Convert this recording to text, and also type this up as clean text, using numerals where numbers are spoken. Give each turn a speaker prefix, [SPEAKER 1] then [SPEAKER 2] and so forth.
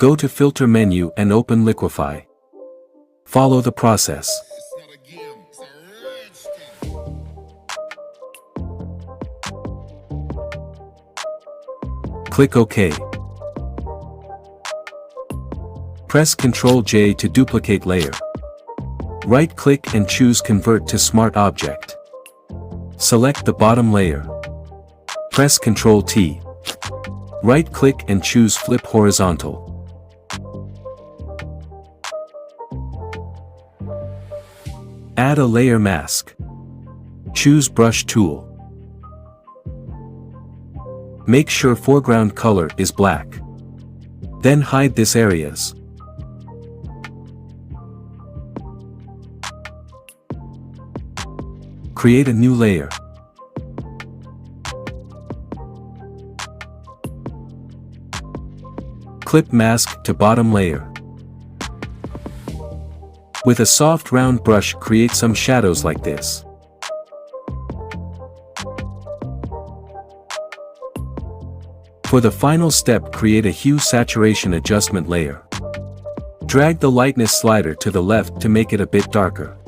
[SPEAKER 1] Go to Filter menu and open Liquify. Follow the process. Click OK. Press Ctrl J to duplicate layer. Right-click and choose Convert to Smart Object. Select the bottom layer. Press Ctrl T. Right-click and choose Flip Horizontal. Add a layer mask. Choose Brush tool. Make sure foreground color is black. Then hide these areas. Create a new layer. Clip mask to bottom layer. With a soft round brush, create some shadows like this. For the final step, create a hue saturation adjustment layer. Drag the lightness slider to the left to make it a bit darker.